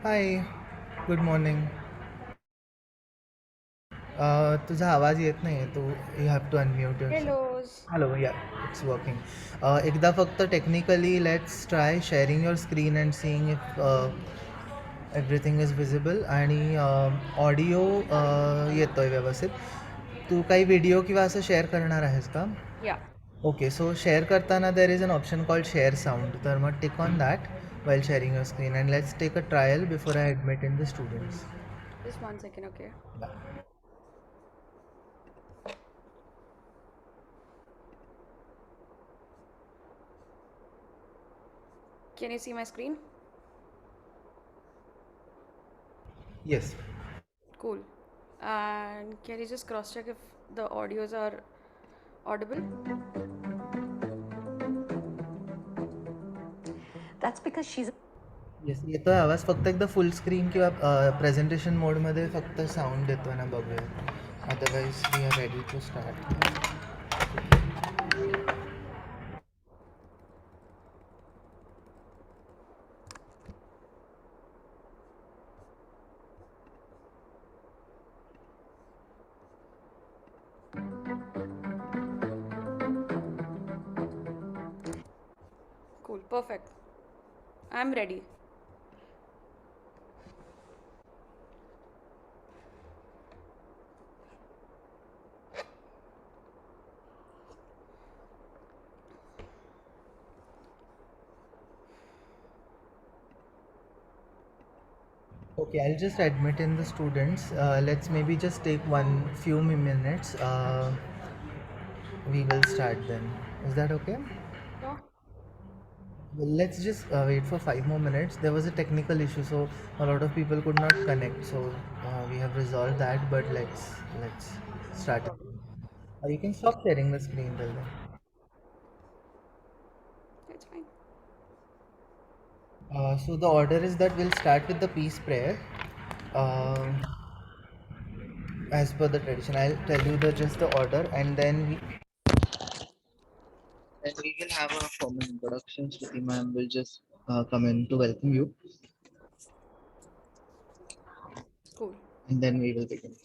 हाय, good morning. तुझा आवाज येत नाही आहे. तू you have to unmute Hellos. Yourself. Hello, yeah, it's working. एकदा फक्त technically let's try sharing your screen and seeing if everything is visible आणि ऑडिओ येतो आहे व्यवस्थित. तू काही व्हिडिओ किंवा असं शेअर करणार आहेस का? Yeah. ओके, सो शेअर करताना there is an option called share sound. तर मग tick on that while sharing your screen and let's take a trial before I admit in the students. Just 1 second, okay. Can you see my screen? Yes. Cool. And can you just cross check if the audios are audible? That's because she's yes, येतो आहे आवाज. फक्त एकदा full screen किंवा presentation मोडमध्ये फक्त sound येतो आहे ना, बघूया. Otherwise we are ready to start. Cool. Perfect. I'm ready. Okay, I'll just admit in the students. Let's maybe just take one few minutes. We will start then. Is that okay? Sure. Well, let's just wait for 5 more minutes. There was a technical issue, so a lot of people could not connect. So we have resolved that. But let's start. You can stop sharing the screen till then. That's fine. So the order is that we'll start with the peace prayer. Uh, as per the tradition, I'll tell you the just the order, and then we will have a formal introduction. Shruti ma'am will just come in to welcome you, Cool. and then we will begin.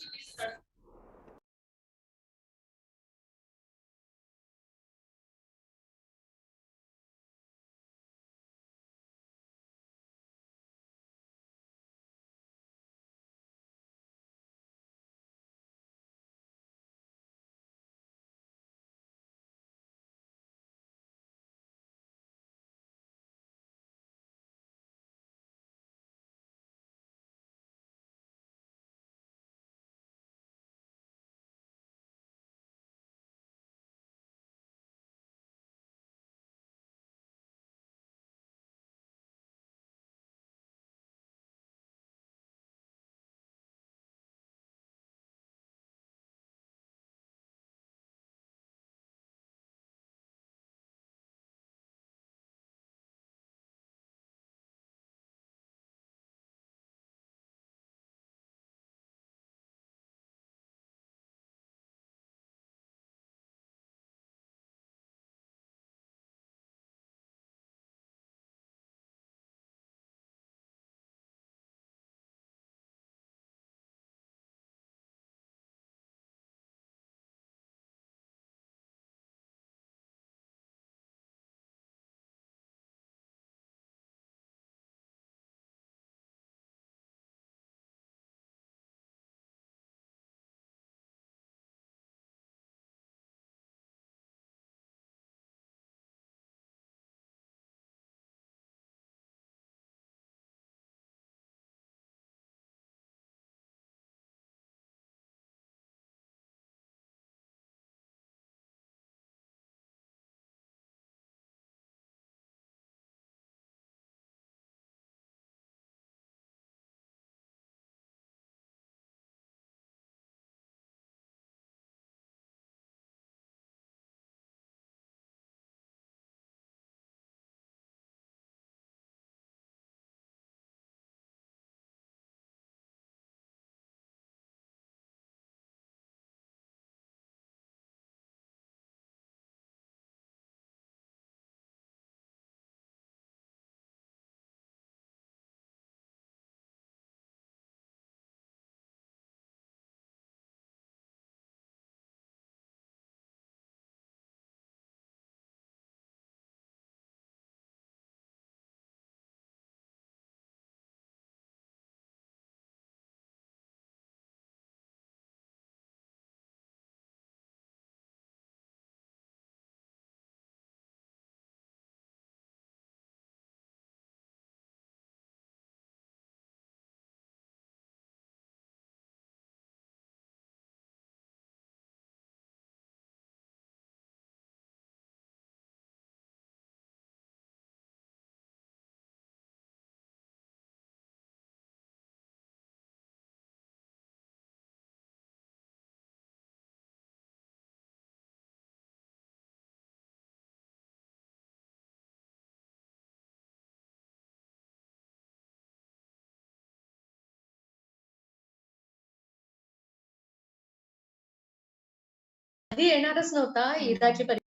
कधी येणारच नव्हता इराची परीक्षा.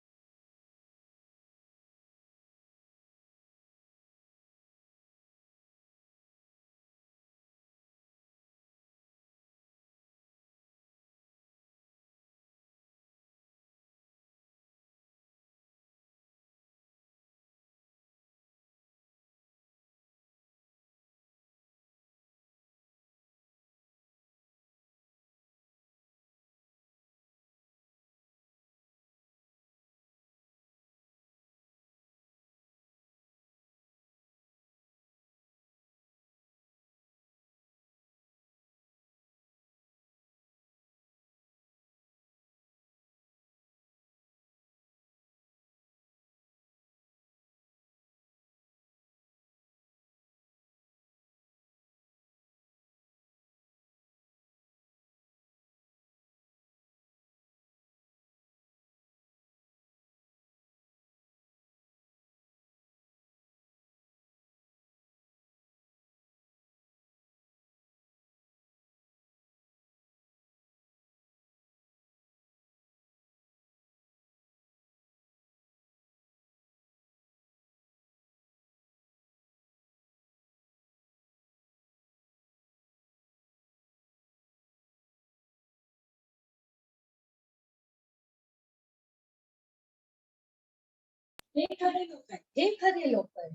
हे खरे लोक आहेत, हे खरे लोक आहेत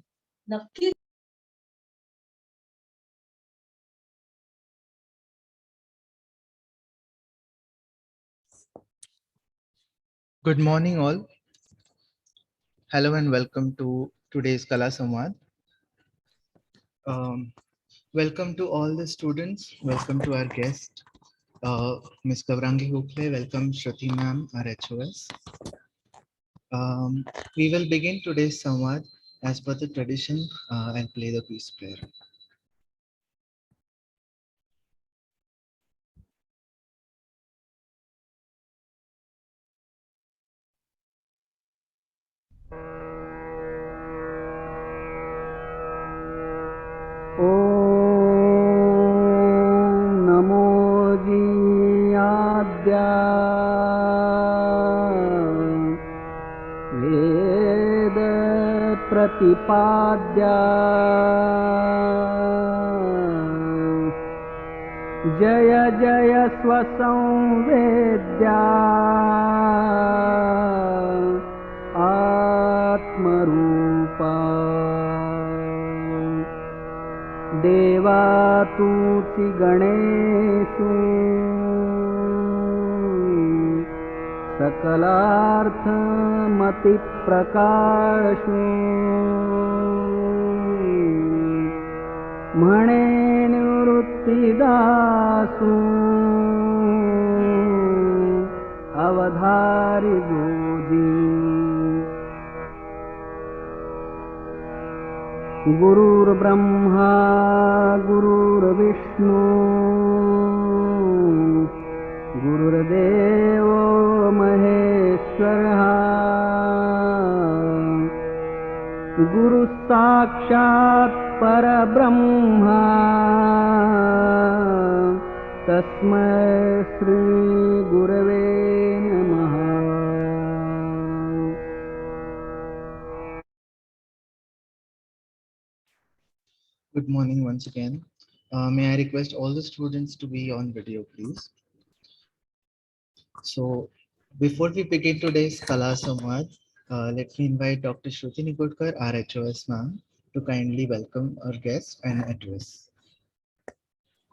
नक्की. Good morning, all. Hello and welcome to today's Kala Samvad. Welcome to all the students. Welcome to our guest, Ms. Gaurangi Gokhale. Welcome, Shruti ma'am, our HOS. We will begin today's Samvad. As per the tradition, I'll play the peace prayer. नमो जीयाद्या वेद प्रतिपाद्या जय जय स्वसंवेद्या आत्मरूपा देवा तूची गणेशु सकलार्थ मति प्रकाशु म्हणे निवृत्तिदासु अवधारी गोदी गुरुर्ब्रह्मा गुरुर्विष्णु गुरुर्देवो महेश्वरः गुरु साक्षात् परब्रह्मा तस्मै श्री गुरवे नमः. Good morning once again. May I request all the students to be on video, please? So, before we begin today's Kala Samvad, let me invite Dr. Shruti Nigodkar, our HOS ma'am, to kindly welcome our guest and address.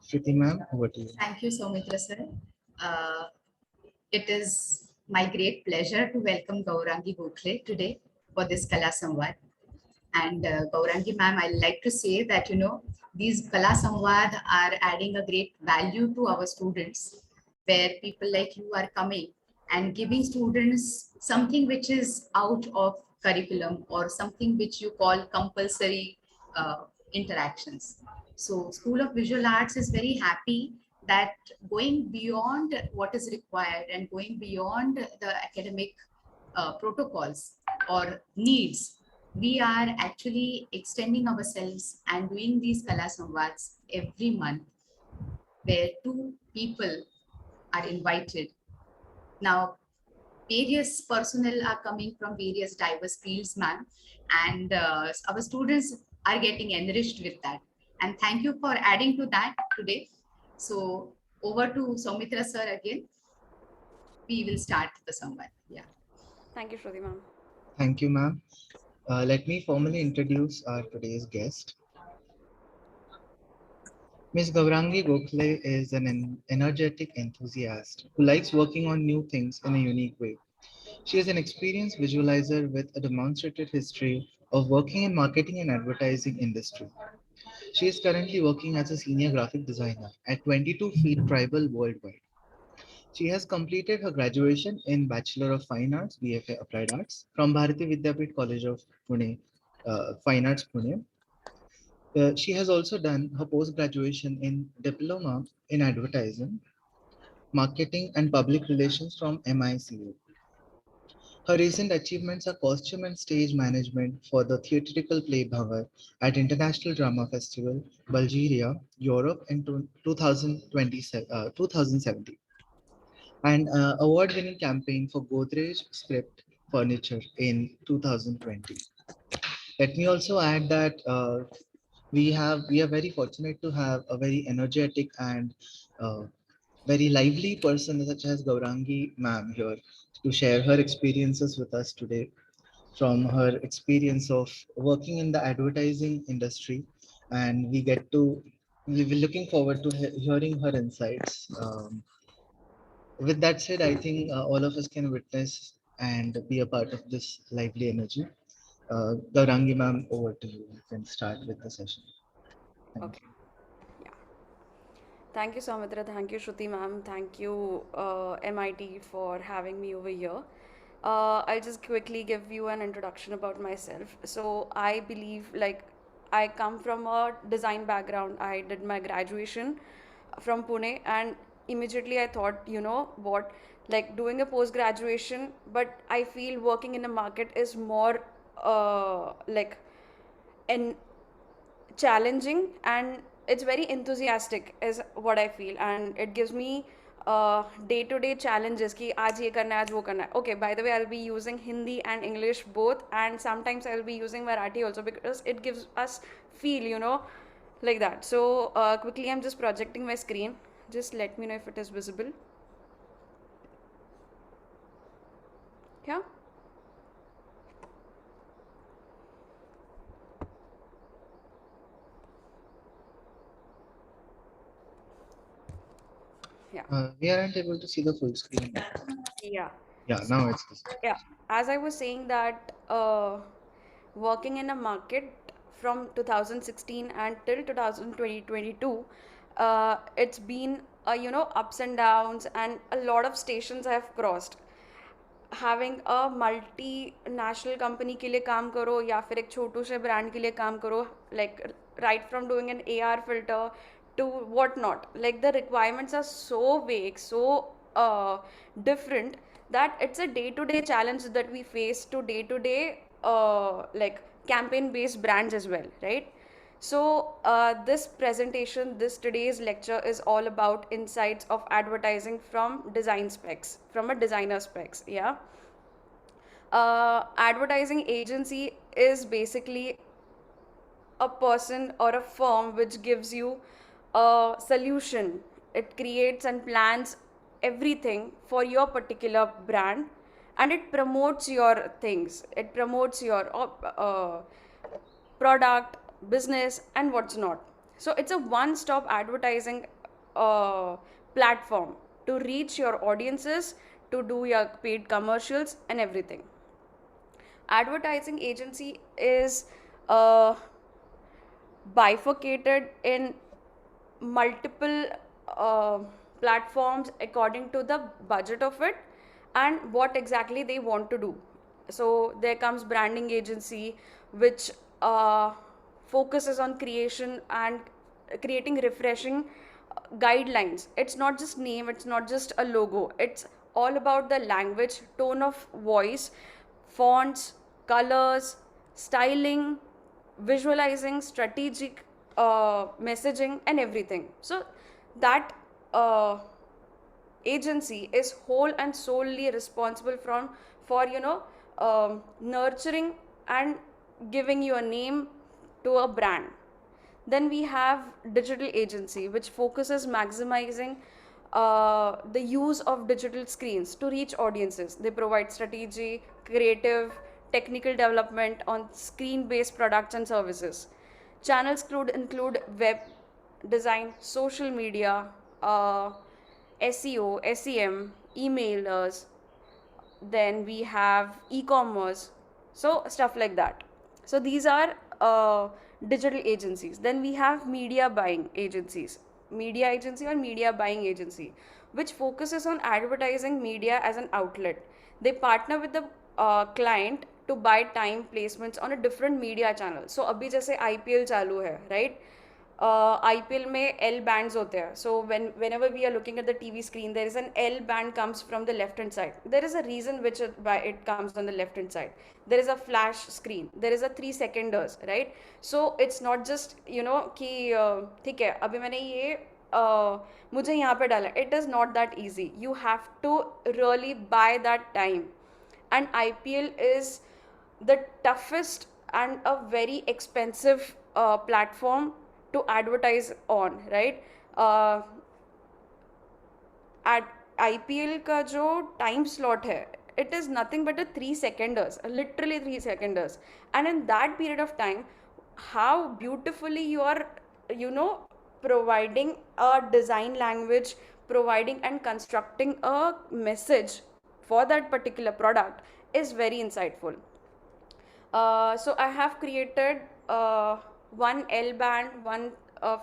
Shruti ma'am, over to you. Thank you, Soumitra sir. It is my great pleasure to welcome Gaurangi Gokhale today for this Kala Samvad. And Gaurangi ma'am, I like to say that, these Kala Samvad are adding a great value to our students, where people like you are coming and giving students something which is out of curriculum or something which you call compulsory interactions. So School of Visual Arts is very happy that going beyond what is required and going beyond the academic protocols or needs, we are actually extending ourselves and doing these Kala Samvads every month, where 2 people are invited. Now, various personnel are coming from various diverse fields, ma'am, and our students are getting enriched with that. And thank you for adding to that today. So over to Soumitra sir again. We will start the Samvad. Yeah. Thank you, Shruti ma'am. Thank you, ma'am. Let me formally introduce our today's guest. Ms. Gaurangi Gokhale is an energetic enthusiast who likes working on new things in a unique way. She is an experienced visualizer with a demonstrated history of working in marketing and advertising industry. She is currently working as a senior graphic designer at 22 Feet Tribal worldwide. She has completed her graduation in Bachelor of Fine Arts, BFA Applied Arts, from Bharati Vidyapeeth College of Pune, Fine Arts Pune. She has also done her post graduation in Diploma in Advertising, Marketing and Public Relations from MICA. Her recent achievements are costume and stage management for the theatrical play Bhanvar at International Drama Festival, Bulgaria, Europe in 2017, and award-winning campaign for Godrej Script Furniture in 2020. Let me also add that we are very fortunate to have a very energetic and uh, very lively person such as Gaurangi ma'am here to share her experiences with us today, from her experience of working in the advertising industry, and we're looking forward to hearing her insights. With that said, I think all of us can witness and be a part of this lively energy. Gaurangi ma'am, over to you. You can start with the session. Thank Okay. Yeah. Thank you, Soumitra. Thank you, Shruti ma'am. Thank you, MIT, for having me over here. I'll just quickly give you an introduction about myself. So, I believe, like, I come from a design background. I did my graduation from Pune, and immediately I thought, you know what, like doing a post graduation, but I feel working in a market is more like an challenging, and it's very enthusiastic is what I feel, and it gives me day to day challenges ki aaj ye karna hai, aaj wo karna hai. Okay, by the way, I'll be using Hindi and English both, and sometimes I'll be using Marathi also because it gives us feel, you know, like that. So quickly I'm just projecting my screen. Just let me know if it is visible. Yeah. Yeah. We aren't able to see the full screen. Yeah. Yeah, So, now it's visible. yeah, as I was saying that working in a market from 2016 and till 2022, it's been you know, ups and downs, and a lot of stations I have crossed. Having a multi national company के लिए काम करो या फिर एक छोटू से brand के लिए काम करो, like right from doing an AR filter to what not, like the requirements are so vague, so different, that it's a day to day challenge that we face to day like campaign based brands as well, right? So this presentation, this today's lecture is all about insights of advertising from design specs, from a designer specs. Yeah. Advertising agency is basically a person or a firm which gives you a solution. It creates and plans everything for your particular brand, and it promotes your things. It promotes your product, business, and what's not. So it's a one stop advertising platform to reach your audiences, to do your paid commercials, and everything. Advertising agency is bifurcated in multiple uh, platforms according to the budget of it and what exactly they want to do. So there comes branding agency, which focuses on creation and creating refreshing guidelines. It's not just name, it's not just a logo, it's all about the language, tone of voice, fonts, colors, styling, visualizing, strategic messaging, and everything. So that agency is whole and solely responsible for nurturing and giving you a name to a brand. Then we have digital agency, which focuses maximizing the use of digital screens to reach audiences. They provide strategy, creative, technical development on screen-based products and services. Channels could include web design, social media, SEO, SEM, emailers. Then we have e-commerce, so stuff like that. So these are digital agencies. Then we have media buying agencies, media agency or media buying agency, which focuses on advertising media as an outlet. They partner with the client to buy time placements on a different media channel. So अभी जैसे IPL चालू है, right? IPL में L bands होते हैं. So whenever we are looking at the TV screen, there is an L band comes from the left hand side. There is a reason which it comes on the left hand side. There is a flash screen. There is a 3 seconders, right? So it's not just कि ठीक है अभी मैंने ये मुझे यहाँ पे डाला. It is not that easy. You have to really buy that time. And IPL is the toughest and a very expensive platform to advertise on, right? At IPL का जो time slot है, it is nothing but a 3 seconders, literally 3 seconders. And in that period of time, how beautifully you are, providing a design language, providing and constructing a message for that particular product is very insightful. So I have created one L band, one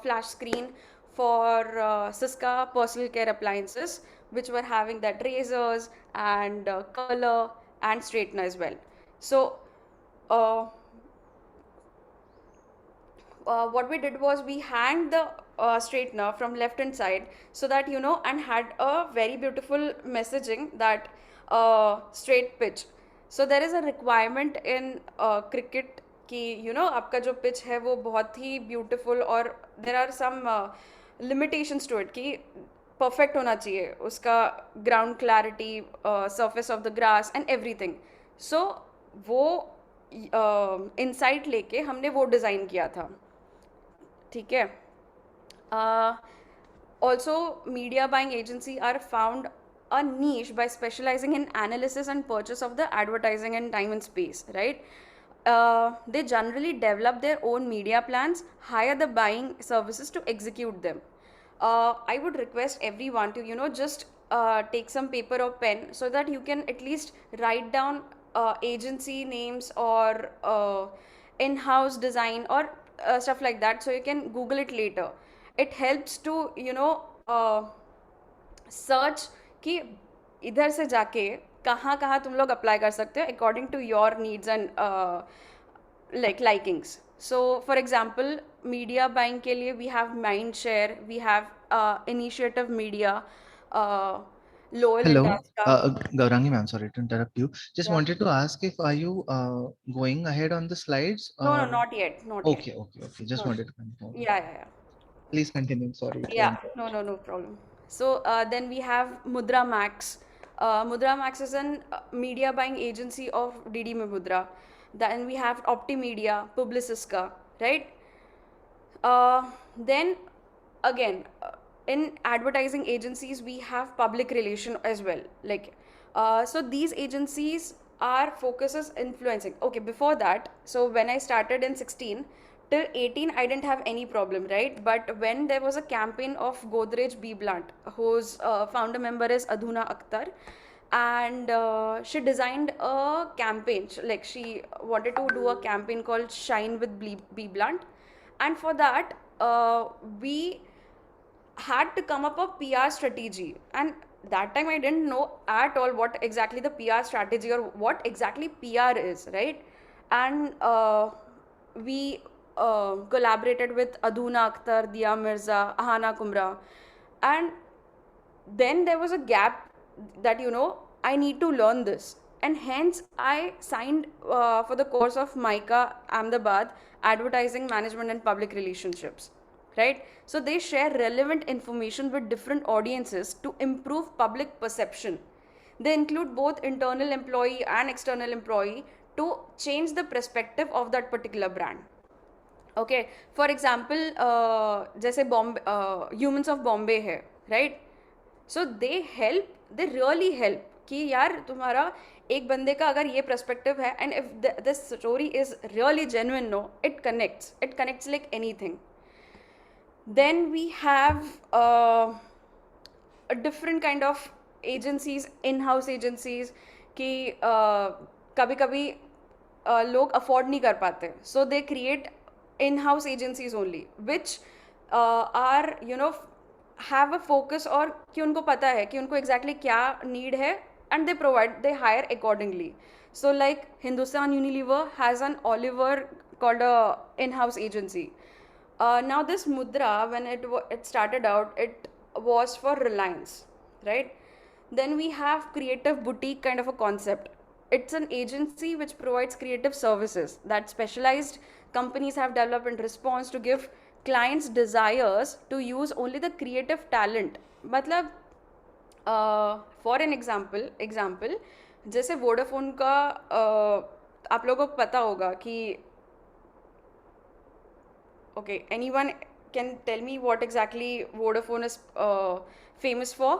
flash screen for Siska personal care appliances, which were having that razors and color and straightener as well. So what we did was we hanged the straightener from left hand side so that and had a very beautiful messaging that straight pitch. So there is a requirement in cricket कि आपका जो pitch है वो बहुत ही beautiful और there are some limitations to it कि perfect होना चाहिए उसका ground clarity, surface of the grass and everything. So वो insight लेके हमने वो design किया था. ठीक है. Also, media buying agency are found a niche by specializing in analysis and purchase of the advertising and time and space, right? They generally develop their own media plans, hire the buying services to execute them. I would request everyone to just take some paper or pen so that you can at least write down agency names or in-house design or stuff like that, so you can Google it later. It helps to search कि इधर से जाके कहाँ कहाँ तुम लोग apply कर सकते हो according to your needs and like likings. So for example, media buying के लिए we have Mindshare, we have Initiative Media, Lowell Hello, Indasta. Gaurangi ma'am, sorry to interrupt you. Just Yeah. wanted to ask if are you going ahead on the slides No, or not yet, not yet. okay, okay, okay. Just No. wanted to confirm. Yeah. Please continue. Sorry to Yeah, interrupt. no problem. So then we have Mudra Max. Mudra Max is an media buying agency of DD Mudra. Then we have Optimedia, Publicisca, right? Then again, in advertising agencies, we have public relation as well. Like, so these agencies are focuses influencing. Okay, before that, so when I started in 16, till 18 I didn't have any problem, right? But when there was a campaign of Godrej Be Blunt, whose founder member is Adhuna Akhtar, and she designed a campaign, like she wanted to do a campaign called Shine with Be Blunt, and for that we had to come up a PR strategy. And that time I didn't know at all what exactly the PR strategy or what exactly PR is, right? And we collaborated with Adhuna Akhtar, Dia Mirza, Ahana Kumra, and then there was a gap that I need to learn this, and hence I signed for the course of MICA Ahmedabad, Advertising Management and Public Relationships. right? So they share relevant information with different audiences to improve public perception. They include both internal employee and external employee to change the perspective of that particular brand. Okay, for example, जैसे Bombay humans of Bombay है, right? So they really help कि यार तुम्हारा एक बंदे का अगर ये पर्सपेक्टिव है and if this story is really genuine, no, it connects like anything. Then we have a different kind of agencies, in-house agencies कि कभी कभी लोग अफोर्ड नहीं कर पाते, so they create in-house agencies only which are have a focus, और कि उनको पता है कि उनको exactly क्या need है and they hire accordingly. So like Hindustan Unilever has an Oliver called a in-house agency. Now this Mudra, when it started out, it was for Reliance, right? Then we have creative boutique kind of a concept. It's an agency which provides creative services that specialized companies have developed in response to give clients desires to use only the creative talent. मतलब for an example जैसे Vodafone का आप लोगों को पता होगा कि okay, anyone can tell me what exactly Vodafone is famous for?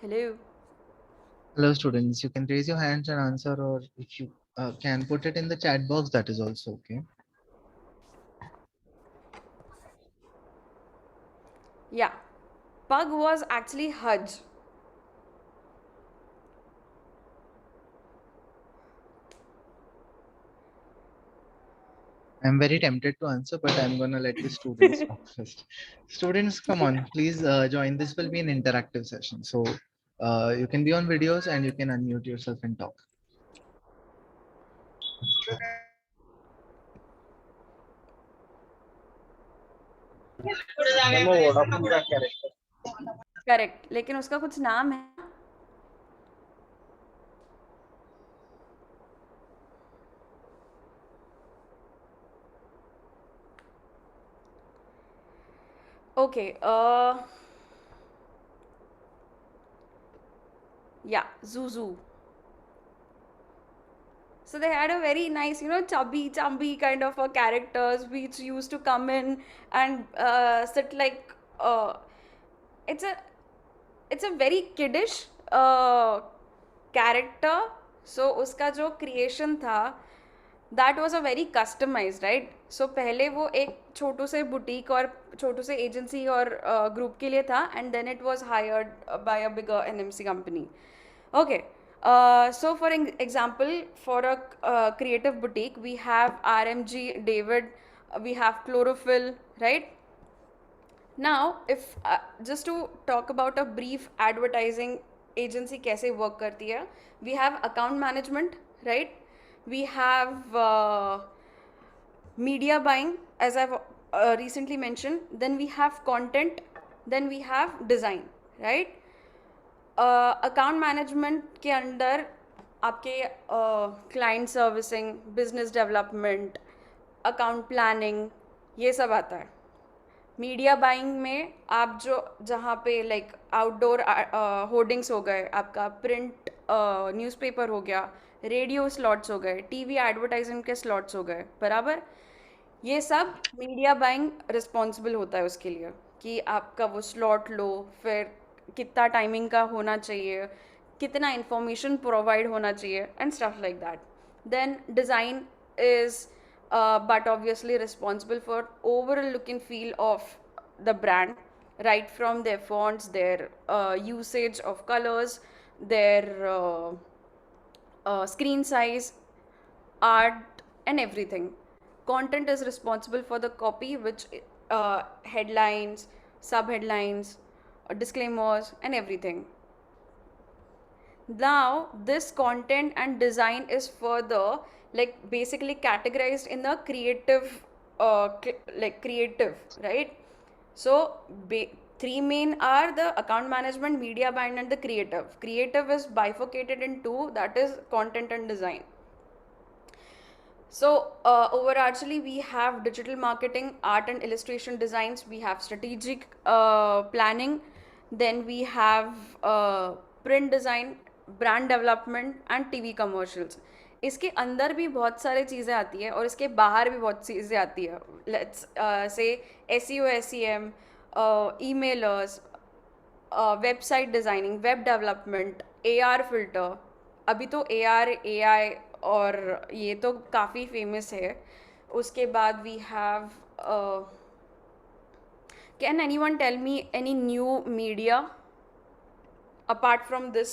Hello. Hello, students. You can raise your hands and answer, or if you can put it in the chat box, that is also okay. Yeah, Pug was actually Hajj. I'm very tempted to answer, but I'm gonna let the students talk first. Students, come on, please join. This will be an interactive session, so you can be on videos and you can unmute yourself and talk. Correct, लेकिन उसका कुछ नाम है. Okay, yeah, Zuzu. So they had a very nice, chubby kind of characters which used to come in and sit like it's a very kiddish character. So uska jo creation tha, that was a very customized, right? So पहले वो एक छोटू से boutique और छोटू से agency और group के लिए था, and then it was hired by a bigger NMC company. Okay, so for example, for a creative boutique, we have RMG, David, we have Chlorophyll, right? Now, if just to talk about a brief advertising agency कैसे work करती है, we have account management, right? We have media buying, as I've recently mentioned. Then we have content. Then we have design, right? Account management के अंदर आपके client servicing, business development, account planning, ये सब आता है. Media buying में आप जहाँ पे लाइक आउटडोर होर्डिंग्स हो गए, आपका प्रिंट न्यूज़पेपर हो गया, रेडियो स्लॉट्स हो गए, टीवी एडवर्टाइजिंग के स्लॉट्स हो गए, बराबर. ये सब मीडिया बाइंग रिस्पॉन्सिबल होता है उसके लिए कि आपका वो स्लॉट लो, फिर कितना टाइमिंग का होना चाहिए, कितना इंफॉर्मेशन प्रोवाइड होना चाहिए and stuff like that. Then design is but obviously responsible for overall look and feel of the brand, right from their fonts, their usage of colors, their screen size, art and everything. Content is responsible for the copy, which headlines, sub-headlines, disclaimers and everything. Now this content and design is further like basically categorized in the creative creative, right? So Three main are the account management, media buying, and the creative. Creative is bifurcated in two, that is content and design. So, overarchingly, we have digital marketing, art and illustration designs, we have strategic planning, then we have print design, brand development and TV commercials. इसके अंदर भी बहुत सारी चीज़ें आती है और इसके बाहर भी बहुत चीज़ें आती है. Let's say SEO, SEM, emailers, website designing, web development, AR filter. अभी तो AR, AI और ये तो काफ़ी फेमस है. उसके बाद we have, can anyone tell me any new media apart from this?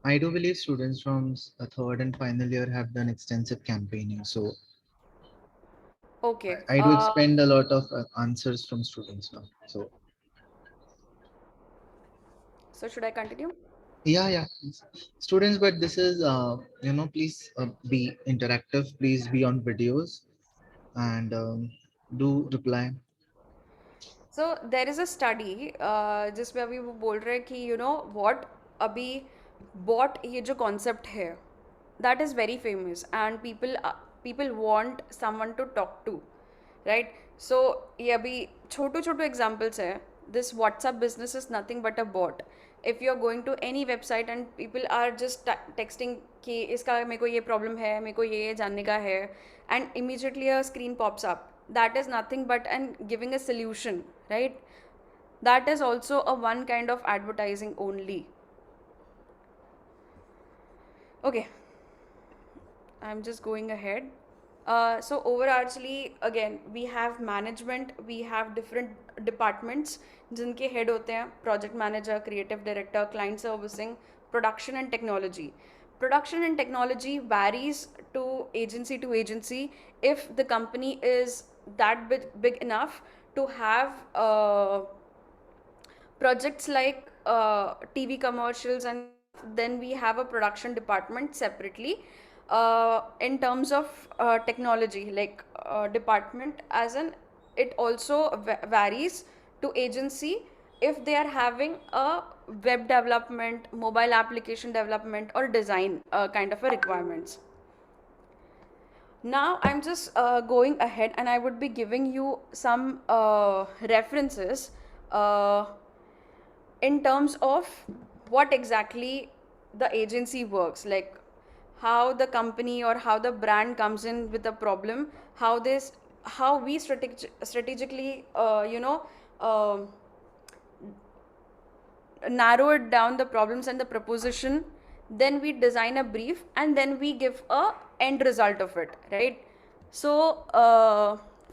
I do believe students from a third and final year have done extensive campaigning. So Okay. I do expend a lot of answers from students now. So should I continue? Yeah, please. Students, but this is, please be interactive. Please be on videos and do reply. So there is a study जिसमें अभी वो बोल रहे हैं कि what अभी bot ये जो concept है, that is very famous and people want someone to talk to, right? So ये अभी छोटू छोटू examples है. This WhatsApp business is nothing but a bot. If you are going to any website and people are just texting कि इसका मेरे को ये problem है, मेरे को ये जानने का है, and immediately a screen pops up, that is nothing but giving a solution, right? That is also a one kind of advertising only. Okay, I'm just going ahead. So overarchingly, again, we have management, we have different departments जिनके head होते हैं project manager, creative director, client servicing, production and technology. Production and technology varies to agency if the company is that big enough to have projects like TV commercials, and then we have a production department separately. In terms of technology, like department, as in it also varies to agency if they are having a web development, mobile application development or design kind of a requirements. Now I'm just going ahead and I would be giving you some references in terms of what exactly the agency works, like how the company or how the brand comes in with a problem, how we strategically narrow it down the problems and the proposition, then we design a brief and then we give a end result of it, right? So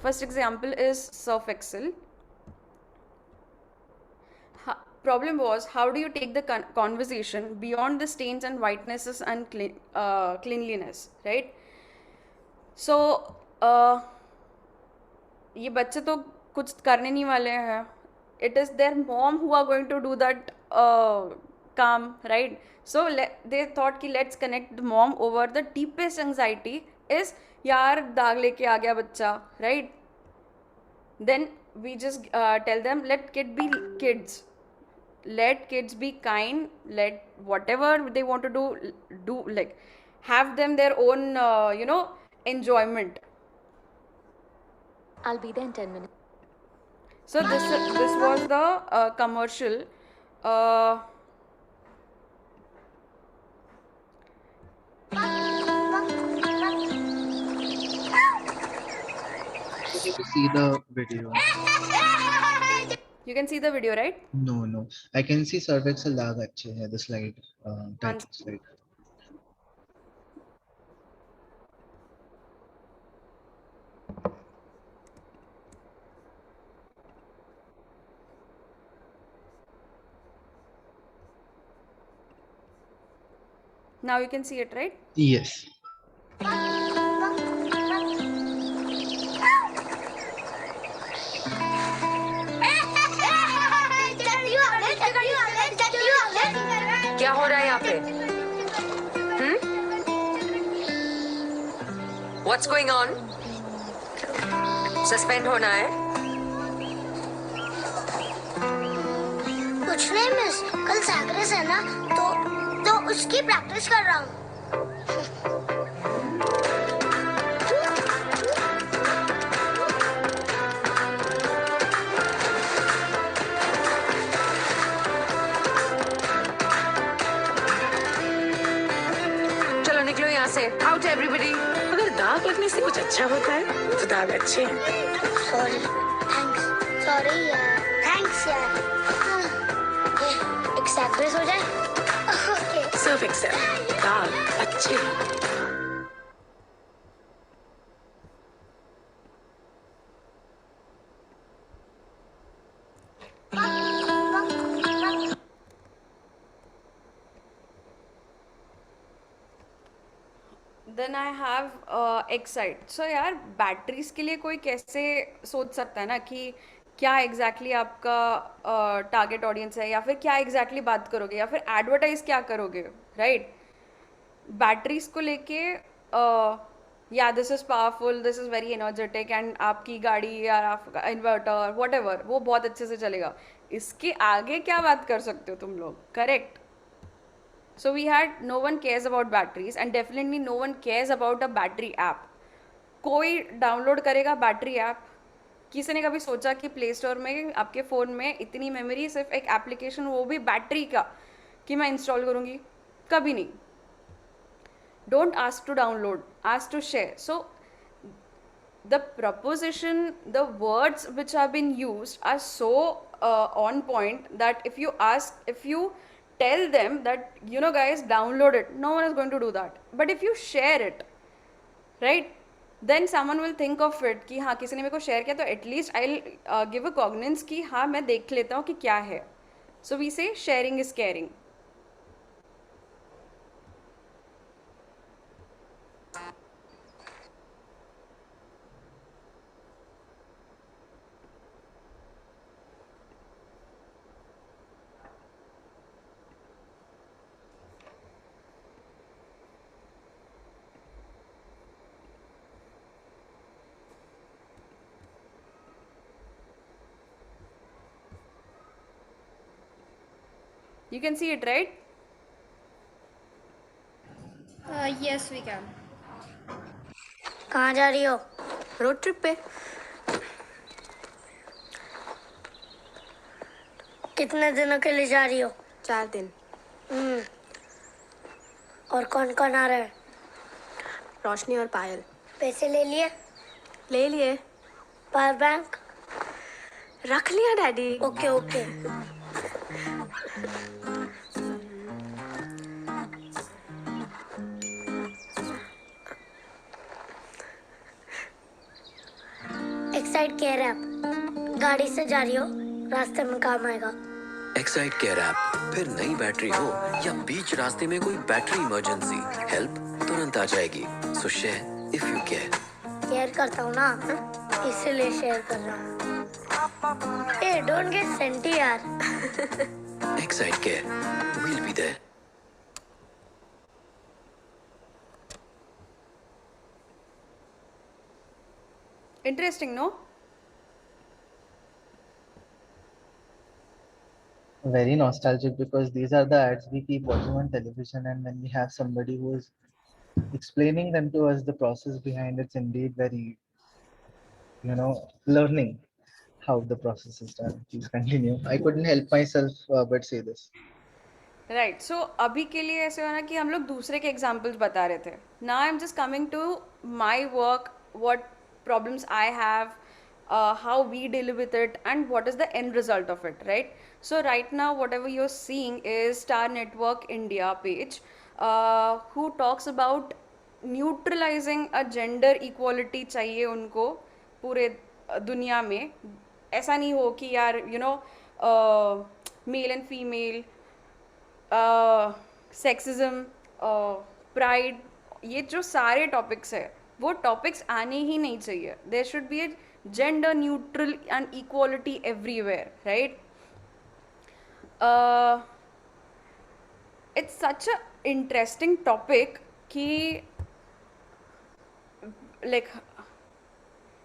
first example is Surf Excel. Problem was, how do you take the conversation beyond the stains and whitenesses and cleanliness, right? So ये बच्चे तो कुछ करने नहीं वाले हैं. It is their mom who are going to do that काम, right? So they thought कि let's connect the mom over the deepest anxiety is यार दाग लेके आ गया बच्चा, right? Then we just tell them, let kids be kind, let whatever they want to do, like have them their own enjoyment. I'll be there in 10 minutes. So this was the commercial. You need to see the video. You can see the video, right? No. I can see cervix lag अच्छे है, the slide, type slide. Now you can see it, right? Yes. क्या हो रहा है यहाँ पे? What's going on? Suspend होना है? कुछ नहीं मिस, कल सैग्रेस है ना, तो उसकी प्रैक्टिस कर रहा हूँ। चलो निकलो यहाँ से। Out everybody. अगर दाग लगने से कुछ अच्छा होता है तो दाग अच्छे हैं। सॉरी, थैंक्स, सॉरी यार, थैंक्स यार। एक सैग्रेस हो जाए। ओके। सिर्फ एक्सेप्ट, दाग अच्छे हैं। Then I have excite. So यार बैटरीज के लिए कोई कैसे सोच सकता है ना कि क्या एग्जैक्टली आपका टारगेट ऑडियंस है, या फिर क्या एग्जैक्टली बात करोगे, या फिर एडवर्टाइज क्या करोगे, राइट? बैटरीज को लेके या this is powerful, this is very energetic, and आपकी गाड़ी या आपका इन्वर्टर वॉट वो बहुत अच्छे से चलेगा। इसके आगे क्या बात कर सकते हो तुम लोग, correct? So we had no one cares about batteries, and definitely no one cares about a battery app. कोई डाउनलोड करेगा बैटरी ऐप? किसी ने कभी सोचा कि प्ले स्टोर में आपके फ़ोन में इतनी मेमोरी, सिर्फ एक एप्लीकेशन, वो भी बैटरी का, कि मैं इंस्टॉल करूँगी? कभी नहीं। Don't ask to download, ask to share. So the proposition, the words which have been used are so on point that if you tell them that, you know guys, download it, no one is going to do that. But if you share it, right, then someone will think of it कि हाँ किसी ने मेरे को share किया, तो at least I give a cognizance कि हाँ मैं देख लेता हूँ कि क्या है. सो वी से sharing is caring. You can see it, right? Yes, we can. कहाँ जा रही हो? रोड ट्रिप पे. कितने दिनों के लिए जा रही हो? 4 दिन. और कौन कौन आ रहा है? रोशनी और पायल. पैसे ले लिए? ले लिए. Power bank? रख लिया daddy. Okay okay. Excite care app. गाड़ी से जा रही हो, रास्ते में काम आएगा. Excite care app. फिर नई बैटरी हो या बीच रास्ते में कोई बैटरी इमरजेंसी, हेल्प तुरंत आ जाएगी. So share if you care. Care करता हूँ ना, इसीलिए शेयर कर रहा हूँ. ए डोंट गेट सेंटी यार. Excite care, we'll be there. Interesting, no? Very nostalgic, because these are the ads we keep watching on television, and when we have somebody who is explaining them to us, the process behind it's indeed very, learning how the process is done. Please continue. I couldn't help myself but say this. Right. So अभी के लिए ऐसे हो ना कि हम लोग दूसरे के एग्जाम्पल्स बता रहे थे. Now I am just coming to my work, what problems I have, how we deal with it, and what is the end result of it, right? So right now whatever you're seeing is Star Network India page, who talks about neutralizing a gender equality चाहिए उनको पूरे दुनिया में. ऐसा नहीं हो कि यार male and female, sexism, pride, ये जो सारे टॉपिक्स है वो टॉपिक्स आने ही नहीं चाहिए. There should be a gender neutral and equality everywhere, right? uh, it's such a interesting topic ki, like,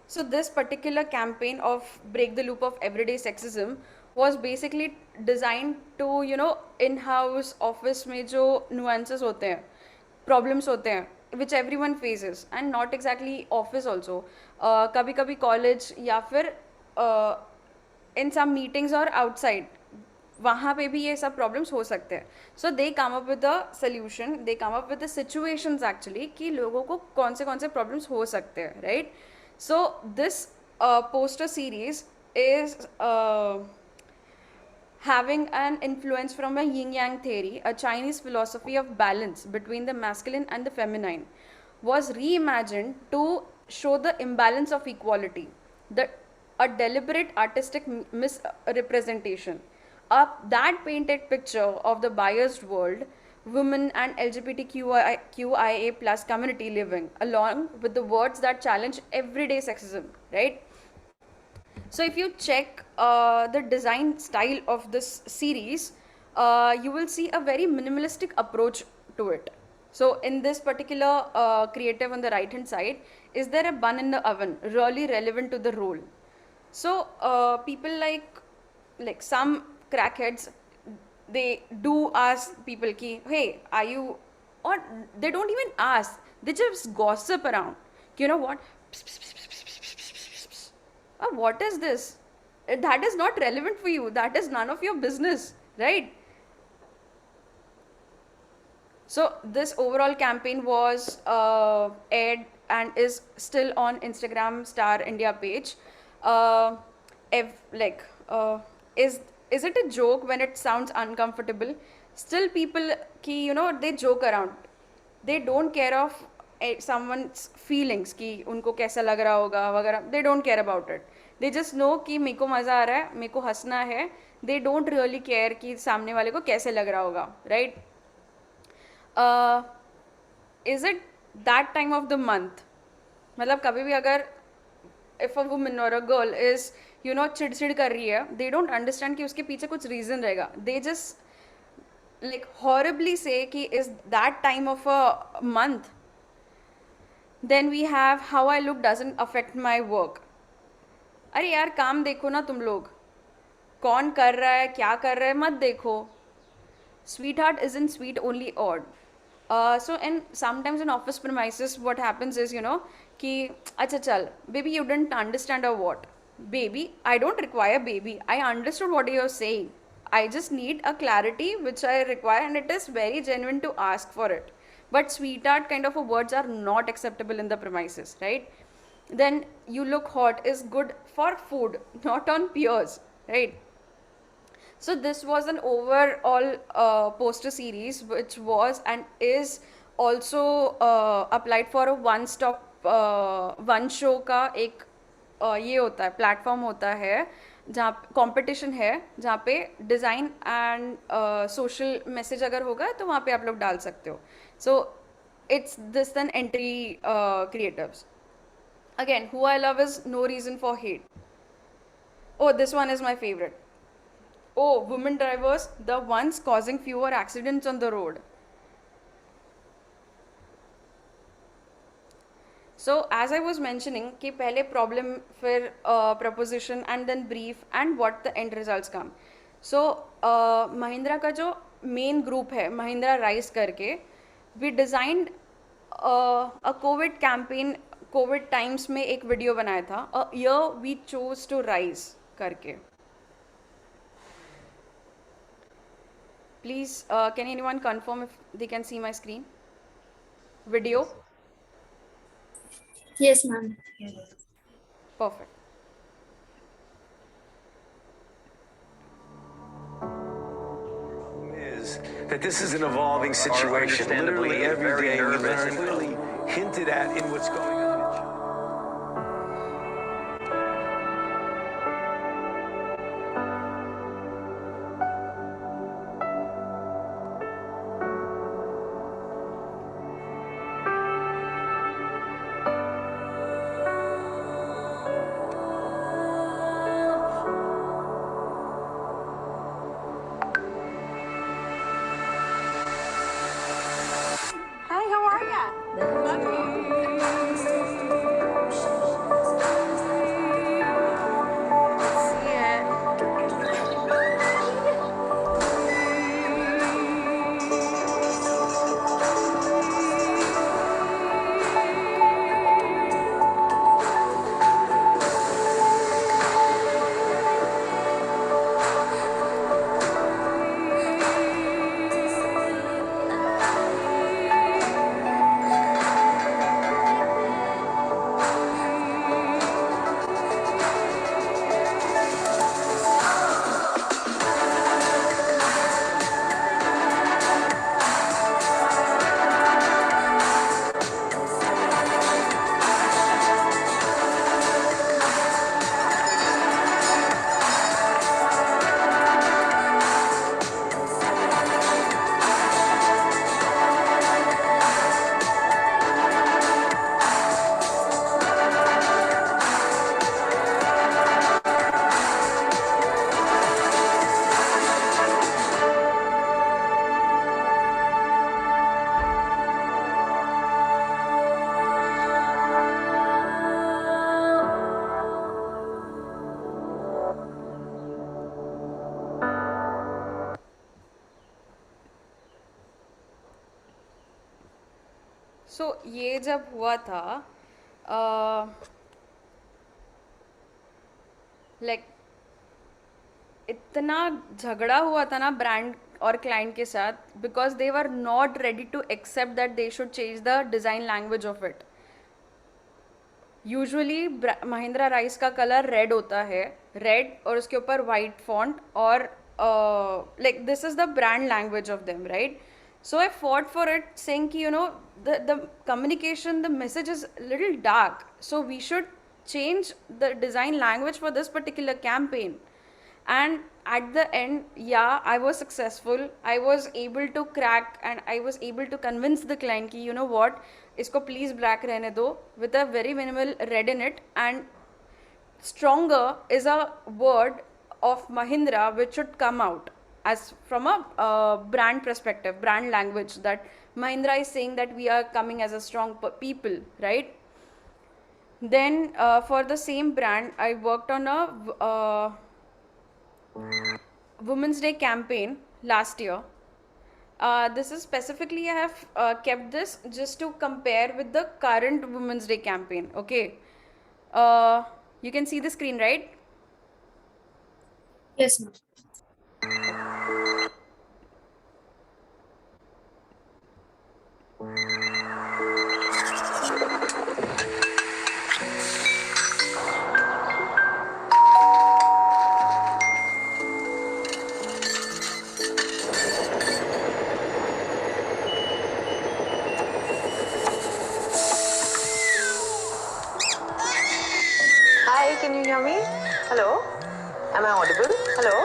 so this particular campaign of break the loop of everyday sexism was basically designed to, you know, in-house office में जो nuances होते हैं, problems होते हैं, which everyone faces, and not exactly office also. कभी कभी college या फिर in some meetings or outside, वहाँ पे भी ये सब प्रॉब्लम्स हो सकते हैं. So they come up with a solution, they come up with the situations actually कि लोगों को कौन से प्रॉब्लम्स हो सकते हैं, right? So this poster series is having an influence from a yin yang theory, a Chinese philosophy of balance between the masculine and the feminine, was reimagined to show the imbalance of equality, a deliberate artistic misrepresentation. That painted picture of the biased world, women and LGBTQIA plus community living along with the words that challenge everyday sexism, right? So if you check the design style of this series, you will see a very minimalistic approach to it. So in this particular creative on the right hand side, is there a bun in the oven, really relevant to the role? So people like some crackheads, they do ask people ki, hey, are you, or they don't even ask, they just gossip around. You know what? What is this? That is not relevant for you. That is none of your business, right? So this overall campaign was aired and is still on Instagram Star India page. Is it a joke when it sounds uncomfortable? Still people ki, you know, they joke around. They don't care of someone's feelings कि उनको कैसा लग रहा होगा वगैरह. They don't care about it. They just know कि मेरे को मज़ा आ रहा है, मेरे को हंसना है. They don't really care कि सामने वाले को कैसे लग रहा होगा, right? Is it that time of the month? मतलब कभी भी अगर if a woman or a girl is, you know, चिड़चिड़ कर रही है, they don't understand कि उसके पीछे कुछ reason रहेगा. They just like horribly say कि is that time of a month. Then we have how I look doesn't affect my work. अरे यार काम देखो ना तुम लोग, कौन कर रहा है क्या कर रहा है मत देखो. Sweetheart isn't sweet, only odd. So and sometimes in office premises what happens is, you know, कि अच्छा चल baby you didn't understand or what? Baby, I don't require baby. I understood what you're saying. I just need a clarity which I require, and it is very genuine to ask for it. But sweetheart kind of words are not acceptable in the premises, right? Then you look hot is good for food, not on peers, right? So this was an overall poster series which was and is also applied for a one-stop one show का एक ये होता है platform होता है जहाँ competition है जहाँ पे डिज़ाइन एंड सोशल मैसेज अगर होगा तो वहाँ पे आप लोग डाल सकते हो. So it's this an entry creatives. Again, who I love is no reason for hate. Oh, this one is my favorite. Oh, women drivers, the ones causing fewer accidents on the road. So as I was mentioning कि पहले problem फिर proposition and then brief and what the end results come. So Mahindra का जो main group है Mahindra Rise करके, we designed a COVID campaign. COVID times में एक video बनाया था, a year we chose to rise करके. Please can anyone confirm if they can see my screen video? Yes, ma'am. Perfect. Is that this is an evolving situation. Literally every day we learn, clearly hinted at in what's going on. So ये जब हुआ था like इतना झगड़ा हुआ था ना brand और क्लाइंट के साथ because they were not ready to accept that they should change the design language of it. Usually Mahindra Rise का कलर रेड होता है, रेड और उसके ऊपर वाइट फॉन्ट और like this is the brand language of them, right? So I fought for it saying कि you know the communication, the message is little dark, so we should change the design language for this particular campaign. And at the end, yeah, I was successful. I was able to crack and I was able to convince the client ki, you know what, isko please black rehne do with a very minimal red in it. And stronger is a word of Mahindra which should come out as from a brand perspective, brand language, that Mahindra is saying that we are coming as a strong people, right? Then for the same brand, I worked on a Women's Day campaign last year. This is specifically, I have kept this just to compare with the current Women's Day campaign. Okay. You can see the screen, right? Yes, ma'am. Hi, can you hear me? Hello? Am I audible? Hello?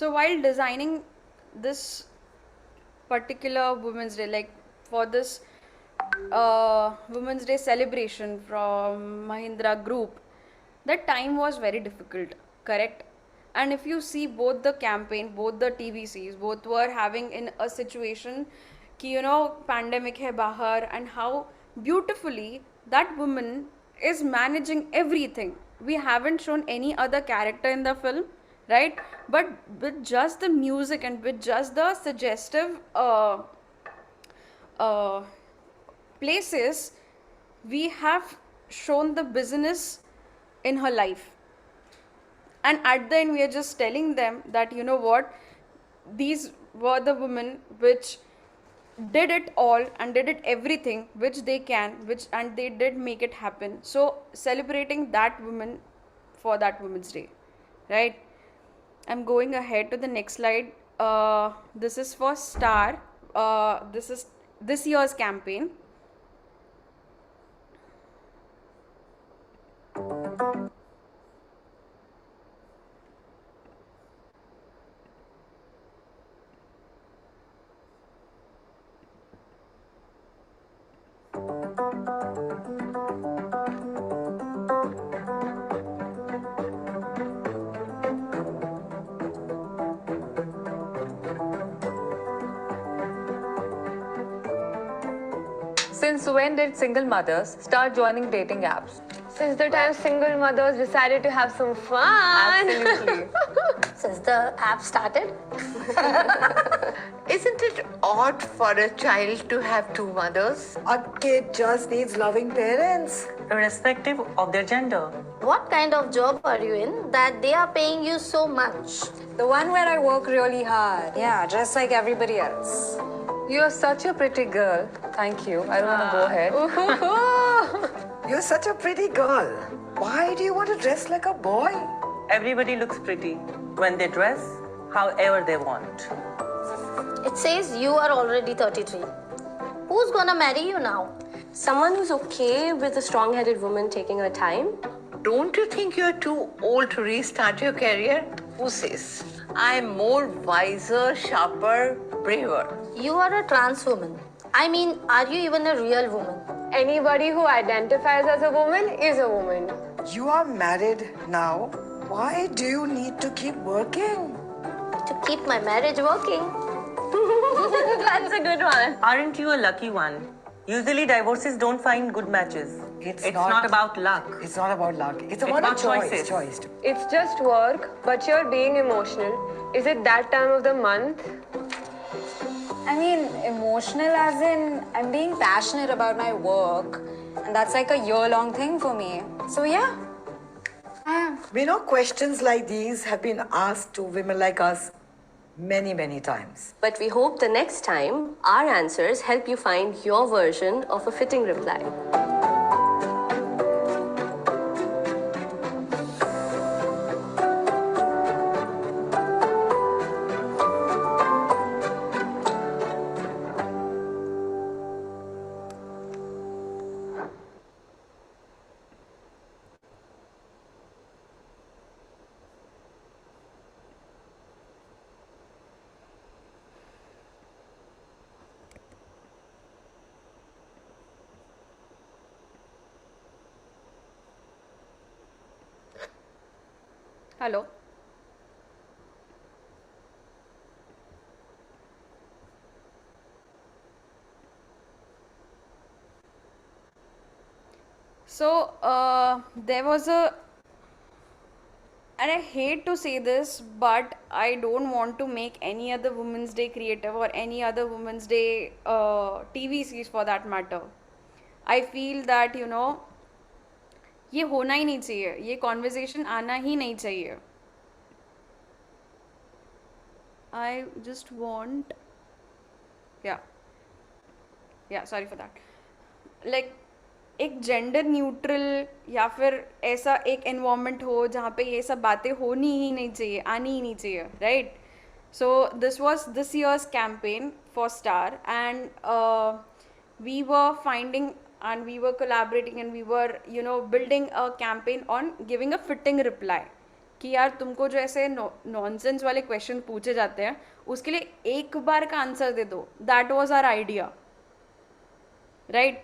So while designing this particular Women's Day, like for this Women's Day celebration from Mahindra Group, that time was very difficult, correct? And if you see both the campaign, both the TVCs, both were having in a situation ki, you know, pandemic hai bahar, and how beautifully that woman is managing everything. We haven't shown any other character in the film, right? But with just the music and with just the suggestive places, we have shown the business in her life. And at the end, we are just telling them that, you know what, these were the women which did it all and did it everything which they can, and they did make it happen. So celebrating that woman for that Women's Day, right? I'm going ahead to the next slide. This is for Star. This is this year's campaign. Since when did single mothers start joining dating apps? Since the time single mothers decided to have some fun. Absolutely. Since the app started. Isn't it odd for a child to have two mothers? A kid just needs loving parents, irrespective of their gender. What kind of job are you in that they are paying you so much? The one where I work really hard. Yeah, just like everybody else. You're such a pretty girl. Thank you. I don't want to go ahead. You're such a pretty girl. Why do you want to dress like a boy? Everybody looks pretty when they dress however they want. It says you are already 33. Who's gonna marry you now? Someone who's okay with a strong-headed woman taking her time. Don't you think you're too old to restart your career? Who says? I'm more wiser, sharper, braver. You are a trans woman. I mean, are you even a real woman? Anybody who identifies as a woman is a woman. You are married now. Why do you need to keep working? To keep my marriage working. That's a good one. Aren't you a lucky one? Usually divorces don't find good matches. It's not about luck. It's not about luck. It's about a choices. choice. It's just work, but you're being emotional. Is it that time of the month? I mean, emotional as in I'm being passionate about my work, and that's like a year-long thing for me. So yeah, I am. We know questions like these have been asked to women like us many, many times. But we hope the next time our answers help you find your version of a fitting reply. Hello. So there was a, and I hate to say this, but I don't want to make any other Women's Day creative or any other Women's Day TV series for that matter. I feel that, you know, ये होना ही नहीं चाहिए, ये conversation आना ही नहीं चाहिए. I just want, sorry for that. Like एक gender neutral या फिर ऐसा एक एनवायरनमेंट हो जहाँ पे ये सब बातें होनी ही नहीं चाहिए, आनी ही नहीं चाहिए, right? So this was this years campaign for star and we were finding and we were collaborating and we were, you know, building a campaign on giving a fitting reply कि यार तुमको जो ऐसे नॉनसेंस वाले question पूछे जाते हैं उसके लिए एक बार का आंसर दे दो. That was our idea, right?